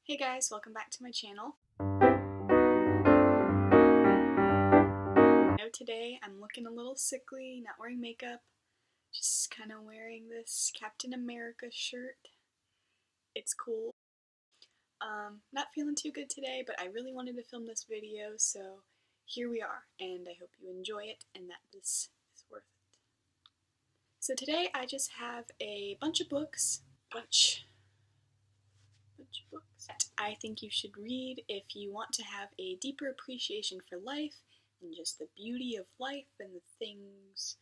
Hey guys, welcome back to my channel. Today I'm looking a little sickly, not wearing makeup, just kind of wearing this Captain America shirt. It's cool. Not feeling too good today, but I really wanted to film this video, so here we are, and I hope you enjoy it and that this is worth it. So today I just have a bunch of books, bunch of books that I think you should read if you want to have a deeper appreciation for life and just the beauty of life and the things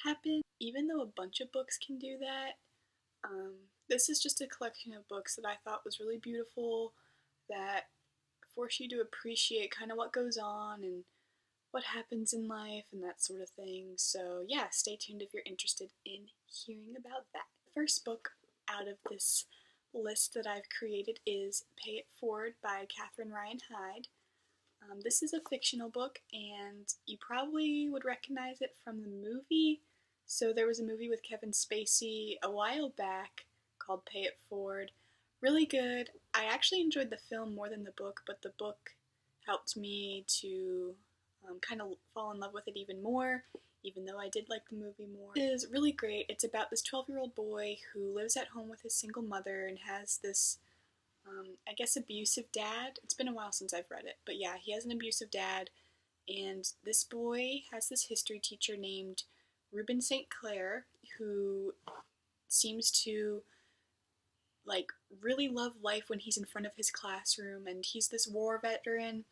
that happen. Even though a bunch of books can do that, this is just a collection of books that I thought was really beautiful, that force you to appreciate kind of what goes on and what happens in life and that sort of thing. So yeah, stay tuned if you're interested in hearing about that. The first book out of this list that I've created is Pay It Forward by Catherine Ryan Hyde. This is a fictional book, and you probably would recognize it from the movie. So there was a movie with Kevin Spacey a while back called Pay It Forward. Really good. I actually enjoyed the film more than the book, but the book helped me to kind of fall in love with it even more, even though I did like the movie more. It is really great. It's about this 12-year-old boy who lives at home with his single mother and has this I guess abusive dad. It's been a while since I've read it, but yeah, he has an abusive dad, and this boy has this history teacher named Ruben St. Clair who seems to like really love life when he's in front of his classroom, and he's this war veteran,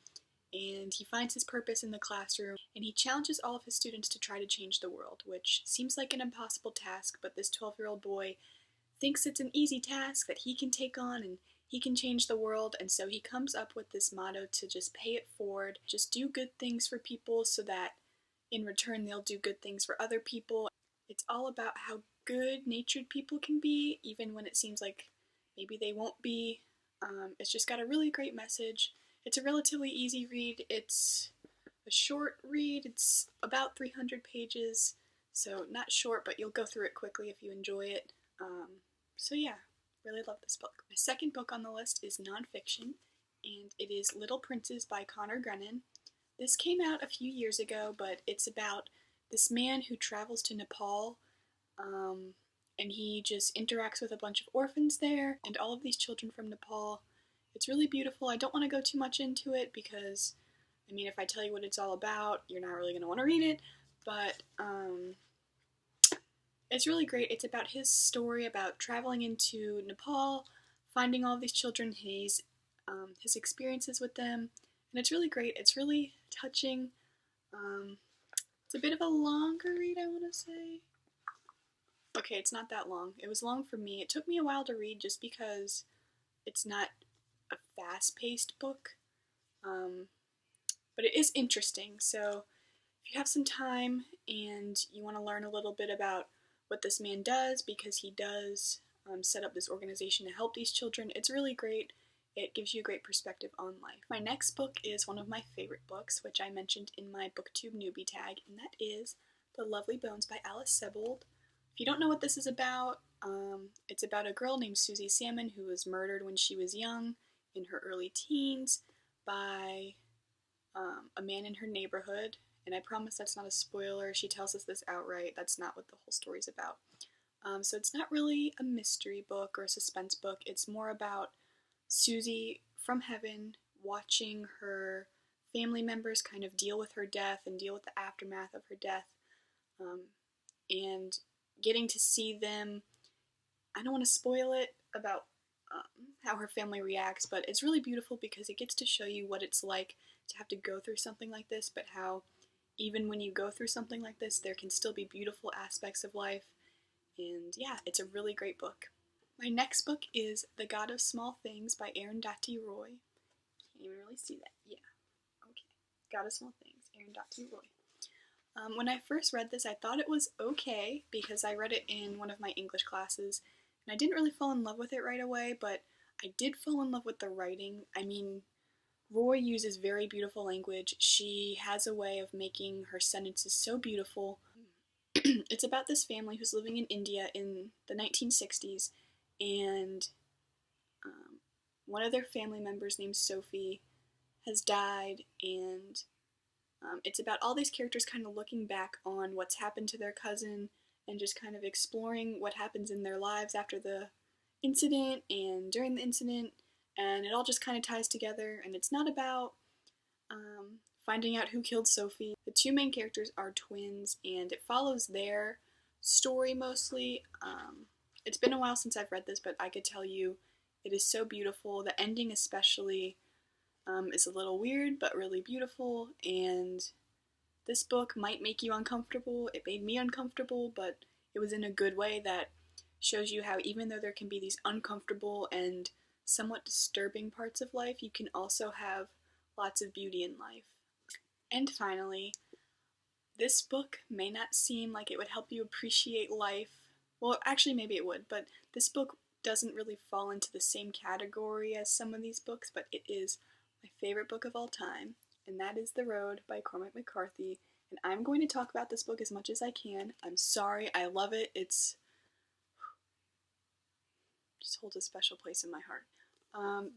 and he finds his purpose in the classroom, and he challenges all of his students to try to change the world, which seems like an impossible task, but this 12-year-old boy thinks it's an easy task that he can take on, and he can change the world, and so he comes up with this motto to just pay it forward, just do good things for people so that in return they'll do good things for other people. It's all about how good-natured people can be, even when it seems like maybe they won't be. It's just got a really great message. It's a relatively easy read. It's a short read. It's about 300 pages, so not short, but you'll go through it quickly if you enjoy it. So yeah, really love this book. My second book on the list is nonfiction, and it is Little Princes by Conor Grennan. This came out a few years ago, but it's about this man who travels to Nepal, and he just interacts with a bunch of orphans there, and all of these children from Nepal. It's really beautiful. I don't want to go too much into it because, I mean, if I tell you what it's all about, you're not really going to want to read it, but it's really great. It's about his story about traveling into Nepal, finding all these children, his experiences with them, and it's really great. It's really touching. It's a bit of a longer read, I want to say. Okay, it's not that long. It was long for me. It took me a while to read just because it's not a fast-paced book, but it is interesting. So if you have some time and you want to learn a little bit about what this man does, because he does set up this organization to help these children, it's really great. It gives you a great perspective on life. My next book is one of my favorite books, which I mentioned in my BookTube newbie tag, and that is The Lovely Bones by Alice Sebold. If you don't know what this is about, it's about a girl named Susie Salmon who was murdered when she was young, in her early teens, by a man in her neighborhood. And I promise that's not a spoiler. She tells us this outright. That's not what the whole story's about. So it's not really a mystery book or a suspense book. It's more about Susie from heaven watching her family members kind of deal with her death and deal with the aftermath of her death, and getting to see them. I don't want to spoil it about how her family reacts, but it's really beautiful because it gets to show you what it's like to have to go through something like this, but how even when you go through something like this, there can still be beautiful aspects of life. And yeah, it's a really great book. My next book is The God of Small Things by Arundhati Roy. Can't even really see that. Yeah. Okay. God of Small Things, Arundhati Roy. When I first read this, I thought it was okay because I read it in one of my English classes, and I didn't really fall in love with it right away, but I did fall in love with the writing. I mean, Roy uses very beautiful language. She has a way of making her sentences so beautiful. It's about this family who's living in India in the 1960s, and one of their family members named Sophie has died, and it's about all these characters kind of looking back on what's happened to their cousin and just kind of exploring what happens in their lives after the incident and during the incident, and it all just kind of ties together. And it's not about finding out who killed Sophie. The two main characters are twins, and it follows their story mostly. It's been a while since I've read this, but I could tell you it is so beautiful. The ending especially is a little weird, but really beautiful, and this book might make you uncomfortable. It made me uncomfortable, but it was in a good way that shows you how even though there can be these uncomfortable and somewhat disturbing parts of life, you can also have lots of beauty in life. And finally, this book may not seem like it would help you appreciate life. Well, actually maybe it would, but this book doesn't really fall into the same category as some of these books, but it is my favorite book of all time, and that is The Road by Cormac McCarthy. And I'm going to talk about this book as much as I can. I'm sorry, I love it. It's just holds a special place in my heart.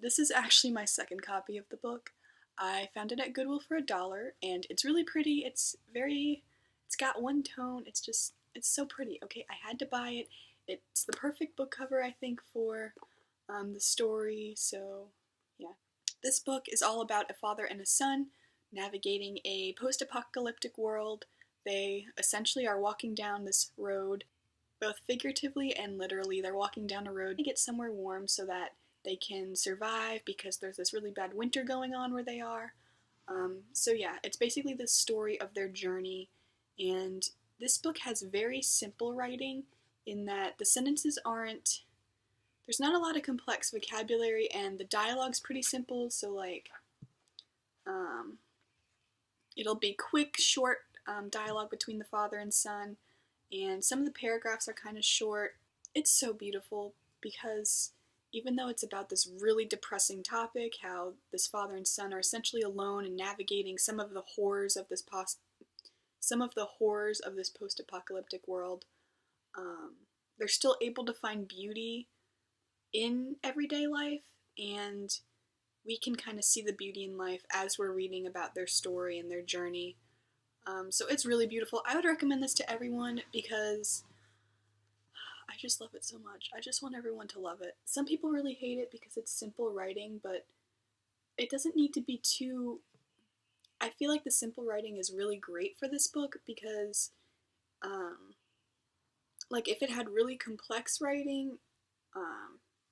This is actually my second copy of the book. I found it at Goodwill for $1, and it's really pretty. It's got one tone. It's so pretty. Okay, I had to buy it. It's the perfect book cover, I think, for the story, so yeah. This book is all about a father and a son navigating a post-apocalyptic world. They essentially are walking down this road, both figuratively and literally. They're walking down a road to get somewhere warm so that they can survive because there's this really bad winter going on where they are. So yeah, it's basically the story of their journey, and this book has very simple writing in that the sentences aren't, there's not a lot of complex vocabulary, and the dialogue's pretty simple, so like, it'll be quick, short dialogue between the father and son, and some of the paragraphs are kind of short. It's so beautiful because even though it's about this really depressing topic, how this father and son are essentially alone and navigating some of the horrors of this post-apocalyptic world, they're still able to find beauty in everyday life, and we can kind of see the beauty in life as we're reading about their story and their journey. So it's really beautiful. I would recommend this to everyone because I just love it so much. I just want everyone to love it. Some people really hate it because it's simple writing, but it doesn't need to be too... I feel like the simple writing is really great for this book because, like, if it had really complex writing,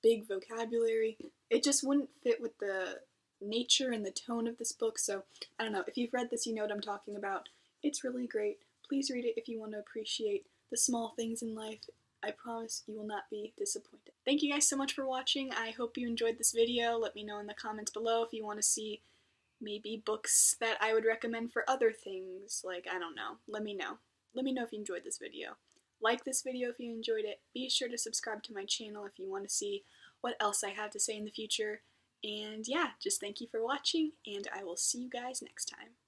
big vocabulary, it just wouldn't fit with the nature and the tone of this book. So I don't know, if you've read this, you know what I'm talking about. It's really great. Please read it if you want to appreciate the small things in life. I promise you will not be disappointed. Thank you guys so much for watching. I hope you enjoyed this video. Let me know in the comments below if you want to see maybe books that I would recommend for other things. Like, I don't know. Let me know. Let me know if you enjoyed this video. Like this video if you enjoyed it. Be sure to subscribe to my channel if you want to see what else I have to say in the future. And yeah, just thank you for watching, and I will see you guys next time.